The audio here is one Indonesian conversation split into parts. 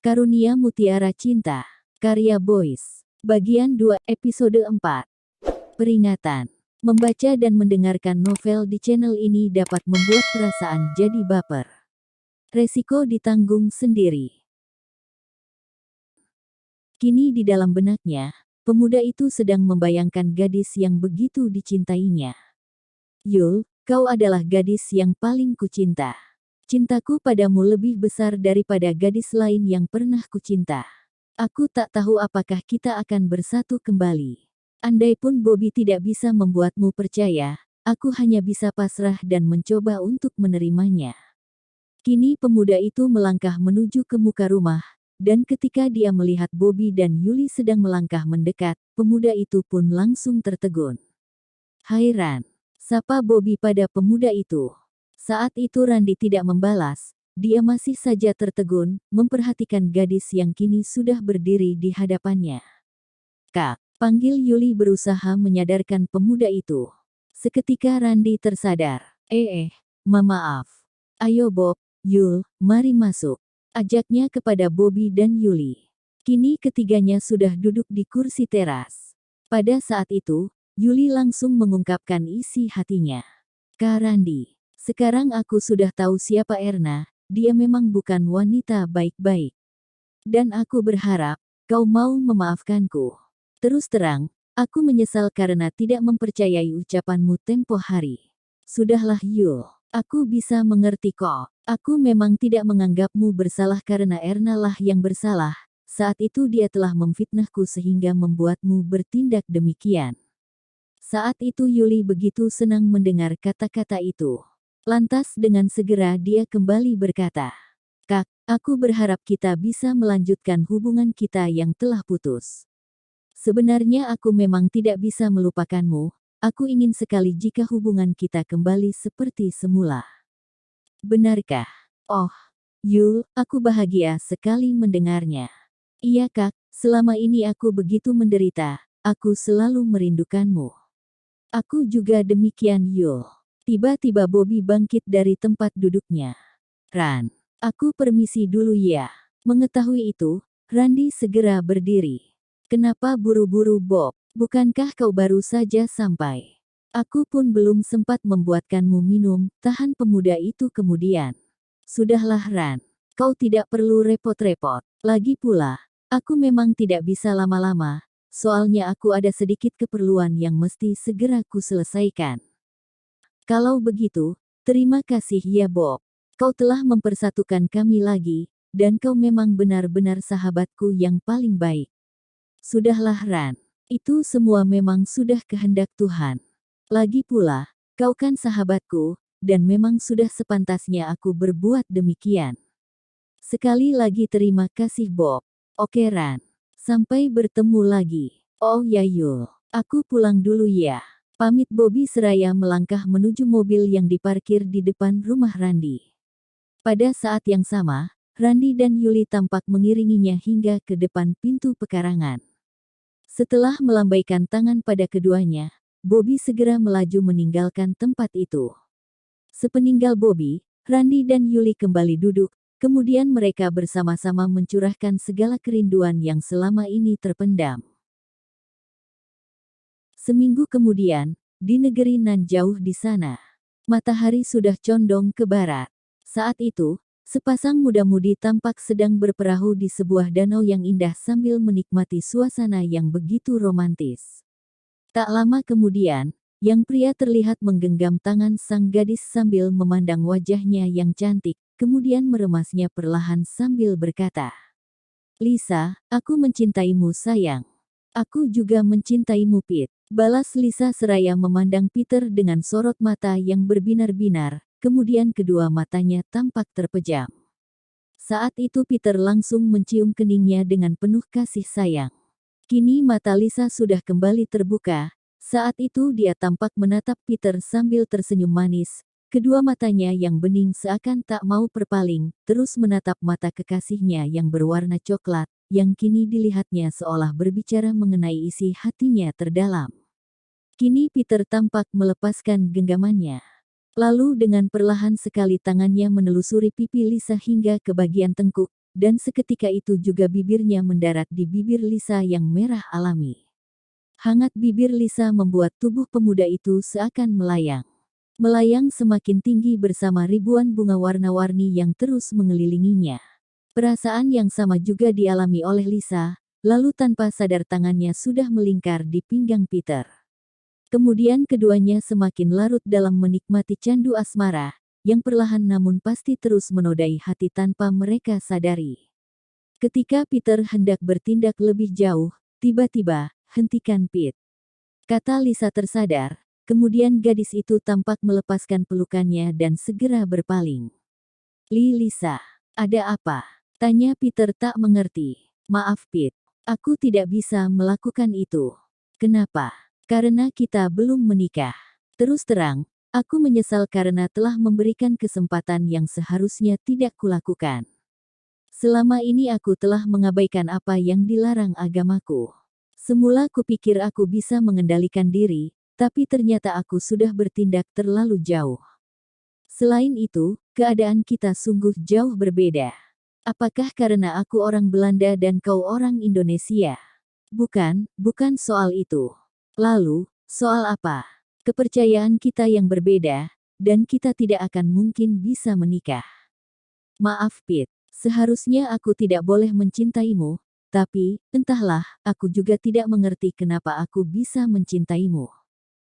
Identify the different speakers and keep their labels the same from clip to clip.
Speaker 1: Karunia Mutiara Cinta, karya Boys. Bagian 2, episode 4. Peringatan. Membaca dan mendengarkan novel di channel ini dapat membuat perasaan jadi baper. Resiko ditanggung sendiri. Kini di dalam benaknya, pemuda itu sedang membayangkan gadis yang begitu dicintainya. Yul, kau adalah gadis yang paling kucinta. Cintaku padamu lebih besar daripada gadis lain yang pernah kucinta. Aku tak tahu apakah kita akan bersatu kembali. Andaipun Bobby tidak bisa membuatmu percaya, aku hanya bisa pasrah dan mencoba untuk menerimanya. Kini pemuda itu melangkah menuju ke muka rumah, dan ketika dia melihat Bobby dan Yuli sedang melangkah mendekat, pemuda itu pun langsung tertegun. "Hai Ran," sapa Bobby pada pemuda itu. Saat itu Randi tidak membalas, dia masih saja tertegun, memperhatikan gadis yang kini sudah berdiri di hadapannya. "Kak," panggil Yuli berusaha menyadarkan pemuda itu. Seketika Randi tersadar. Maaf. Ayo Bob, Yul, mari masuk," ajaknya kepada Bobby dan Yuli. Kini ketiganya sudah duduk di kursi teras. Pada saat itu, Yuli langsung mengungkapkan isi hatinya. "Kak Randi, sekarang aku sudah tahu siapa Erna, dia memang bukan wanita baik-baik. Dan aku berharap, kau mau memaafkanku. Terus terang, aku menyesal karena tidak mempercayai ucapanmu tempo hari. Sudahlah Yul, aku bisa mengerti kok. Aku memang tidak menganggapmu bersalah karena Erna lah yang bersalah. Saat itu dia telah memfitnahku sehingga membuatmu bertindak demikian." Saat itu Yuli begitu senang mendengar kata-kata itu. Lantas dengan segera dia kembali berkata, "Kak, aku berharap kita bisa melanjutkan hubungan kita yang telah putus. Sebenarnya aku memang tidak bisa melupakanmu, aku ingin sekali jika hubungan kita kembali seperti semula." "Benarkah?" "Oh, Yul, aku bahagia sekali mendengarnya. Iya Kak, selama ini aku begitu menderita, aku selalu merindukanmu." "Aku juga demikian Yul." Tiba-tiba Bobby bangkit dari tempat duduknya. "Ran, aku permisi dulu ya." Mengetahui itu, Randi segera berdiri. "Kenapa buru-buru Bob? Bukankah kau baru saja sampai?" "Aku pun belum sempat membuatkanmu minum," tahan pemuda itu kemudian. "Sudahlah Ran, kau tidak perlu repot-repot. Lagi pula, aku memang tidak bisa lama-lama, soalnya aku ada sedikit keperluan yang mesti segera kuselesaikan." "Kalau begitu, terima kasih ya Bob. Kau telah mempersatukan kami lagi, dan kau memang benar-benar sahabatku yang paling baik." "Sudahlah Ran, itu semua memang sudah kehendak Tuhan. Lagi pula, kau kan sahabatku, dan memang sudah sepantasnya aku berbuat demikian. Sekali lagi terima kasih Bob." "Oke Ran, sampai bertemu lagi." "Oh ya Yul, aku pulang dulu ya." Pamit Bobby seraya melangkah menuju mobil yang diparkir di depan rumah Randi. Pada saat yang sama, Randi dan Yuli tampak mengiringinya hingga ke depan pintu pekarangan. Setelah melambaikan tangan pada keduanya, Bobby segera melaju meninggalkan tempat itu. Sepeninggal Bobby, Randi dan Yuli kembali duduk, kemudian mereka bersama-sama mencurahkan segala kerinduan yang selama ini terpendam. Seminggu kemudian, di negeri nan jauh di sana, matahari sudah condong ke barat. Saat itu, sepasang muda-mudi tampak sedang berperahu di sebuah danau yang indah sambil menikmati suasana yang begitu romantis. Tak lama kemudian, yang pria terlihat menggenggam tangan sang gadis sambil memandang wajahnya yang cantik, kemudian meremasnya perlahan sambil berkata, "Lisa, aku mencintaimu sayang." "Aku juga mencintaimu Pete," balas Lisa seraya memandang Peter dengan sorot mata yang berbinar-binar, kemudian kedua matanya tampak terpejam. Saat itu Peter langsung mencium keningnya dengan penuh kasih sayang. Kini mata Lisa sudah kembali terbuka, saat itu dia tampak menatap Peter sambil tersenyum manis, kedua matanya yang bening seakan tak mau berpaling, terus menatap mata kekasihnya yang berwarna coklat, yang kini dilihatnya seolah berbicara mengenai isi hatinya terdalam. Kini Peter tampak melepaskan genggamannya. Lalu dengan perlahan sekali tangannya menelusuri pipi Lisa hingga ke bagian tengkuk, dan seketika itu juga bibirnya mendarat di bibir Lisa yang merah alami. Hangat bibir Lisa membuat tubuh pemuda itu seakan melayang. Melayang semakin tinggi bersama ribuan bunga warna-warni yang terus mengelilinginya. Perasaan yang sama juga dialami oleh Lisa, lalu tanpa sadar tangannya sudah melingkar di pinggang Peter. Kemudian keduanya semakin larut dalam menikmati candu asmara, yang perlahan namun pasti terus menodai hati tanpa mereka sadari. Ketika Peter hendak bertindak lebih jauh, tiba-tiba, "Hentikan, Pete," kata Lisa tersadar, kemudian gadis itu tampak melepaskan pelukannya dan segera berpaling. Lisa, ada apa?" tanya Peter tak mengerti. "Maaf, Pete. Aku tidak bisa melakukan itu." "Kenapa?" "Karena kita belum menikah. Terus terang, aku menyesal karena telah memberikan kesempatan yang seharusnya tidak kulakukan. Selama ini aku telah mengabaikan apa yang dilarang agamaku. Semula kupikir aku bisa mengendalikan diri, tapi ternyata aku sudah bertindak terlalu jauh. Selain itu, keadaan kita sungguh jauh berbeda. Apakah karena aku orang Belanda dan kau orang Indonesia?" Bukan soal itu." "Lalu, soal apa?" "Kepercayaan kita yang berbeda, dan kita tidak akan mungkin bisa menikah." "Maaf, Pete. Seharusnya aku tidak boleh mencintaimu, tapi, entahlah, aku juga tidak mengerti kenapa aku bisa mencintaimu."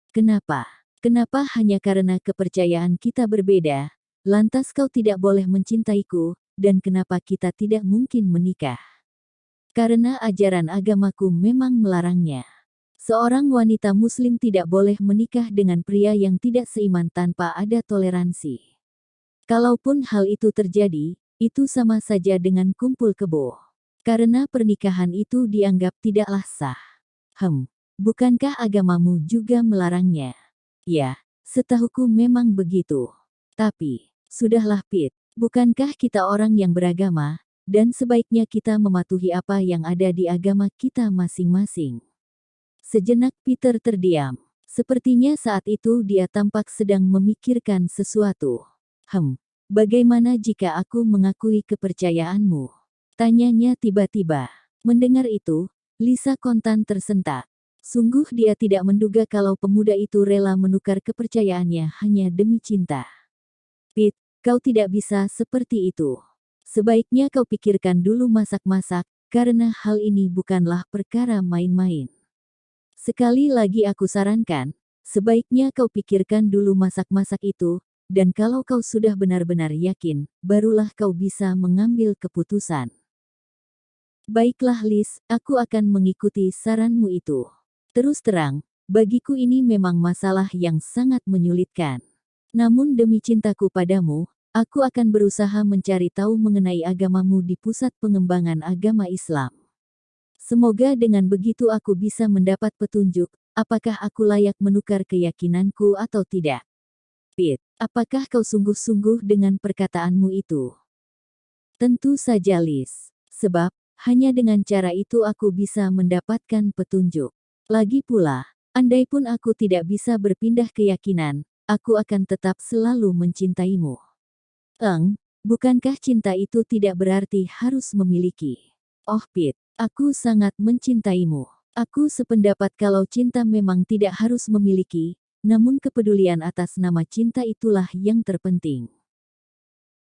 Speaker 1: "Kenapa? Kenapa hanya karena kepercayaan kita berbeda, lantas kau tidak boleh mencintaiku, dan kenapa kita tidak mungkin menikah?" "Karena ajaran agamaku memang melarangnya. Seorang wanita muslim tidak boleh menikah dengan pria yang tidak seiman tanpa ada toleransi. Kalaupun hal itu terjadi, itu sama saja dengan kumpul kebo. Karena pernikahan itu dianggap tidaklah sah." Bukankah agamamu juga melarangnya?" "Ya, setahuku memang begitu. Tapi, sudahlah, Pete. Bukankah kita orang yang beragama, dan sebaiknya kita mematuhi apa yang ada di agama kita masing-masing." Sejenak Peter terdiam. Sepertinya saat itu dia tampak sedang memikirkan sesuatu. Bagaimana jika aku mengakui kepercayaanmu?" tanyanya tiba-tiba. Mendengar itu, Lisa kontan tersentak. Sungguh dia tidak menduga kalau pemuda itu rela menukar kepercayaannya hanya demi cinta. "Pete, kau tidak bisa seperti itu. Sebaiknya kau pikirkan dulu masak-masak, karena hal ini bukanlah perkara main-main. Sekali lagi aku sarankan, sebaiknya kau pikirkan dulu masak-masak itu, dan kalau kau sudah benar-benar yakin, barulah kau bisa mengambil keputusan." "Baiklah, Liz, aku akan mengikuti saranmu itu. Terus terang, bagiku ini memang masalah yang sangat menyulitkan. Namun demi cintaku padamu, aku akan berusaha mencari tahu mengenai agamamu di Pusat Pengembangan Agama Islam. Semoga dengan begitu aku bisa mendapat petunjuk, apakah aku layak menukar keyakinanku atau tidak." "Pete, apakah kau sungguh-sungguh dengan perkataanmu itu?" "Tentu saja, Liz. Sebab, hanya dengan cara itu aku bisa mendapatkan petunjuk. Lagi pula, andaipun aku tidak bisa berpindah keyakinan, aku akan tetap selalu mencintaimu." Bukankah cinta itu tidak berarti harus memiliki?" "Oh, Pete, aku sangat mencintaimu. Aku sependapat kalau cinta memang tidak harus memiliki, namun kepedulian atas nama cinta itulah yang terpenting."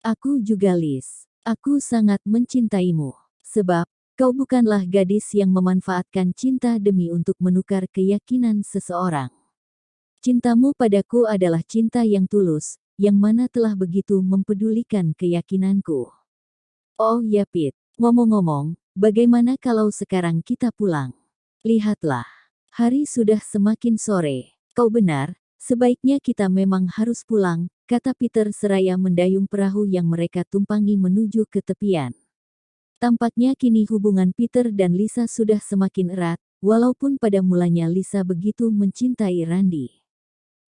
Speaker 1: "Aku juga, Liz. Aku sangat mencintaimu. Sebab, kau bukanlah gadis yang memanfaatkan cinta demi untuk menukar keyakinan seseorang. Cintamu padaku adalah cinta yang tulus, yang mana telah begitu mempedulikan keyakinanku." "Oh ya, Pete, ngomong-ngomong, bagaimana kalau sekarang kita pulang? Lihatlah, hari sudah semakin sore." "Kau benar, sebaiknya kita memang harus pulang," kata Peter seraya mendayung perahu yang mereka tumpangi menuju ke tepian. Tampaknya kini hubungan Peter dan Lisa sudah semakin erat, walaupun pada mulanya Lisa begitu mencintai Randy.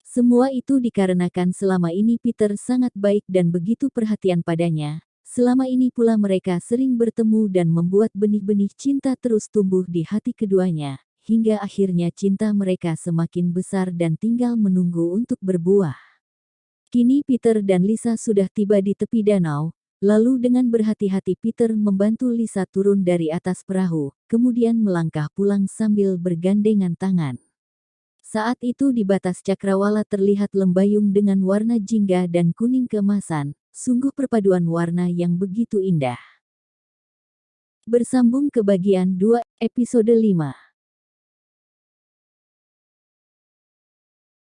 Speaker 1: Semua itu dikarenakan selama ini Peter sangat baik dan begitu perhatian padanya. Selama ini pula mereka sering bertemu dan membuat benih-benih cinta terus tumbuh di hati keduanya, hingga akhirnya cinta mereka semakin besar dan tinggal menunggu untuk berbuah. Kini Peter dan Lisa sudah tiba di tepi danau, Lalu dengan berhati-hati Peter membantu Lisa turun dari atas perahu, kemudian melangkah pulang sambil bergandengan tangan. Saat itu di batas cakrawala terlihat lembayung dengan warna jingga dan kuning keemasan, sungguh perpaduan warna yang begitu indah. Bersambung ke bagian 2, episode 5.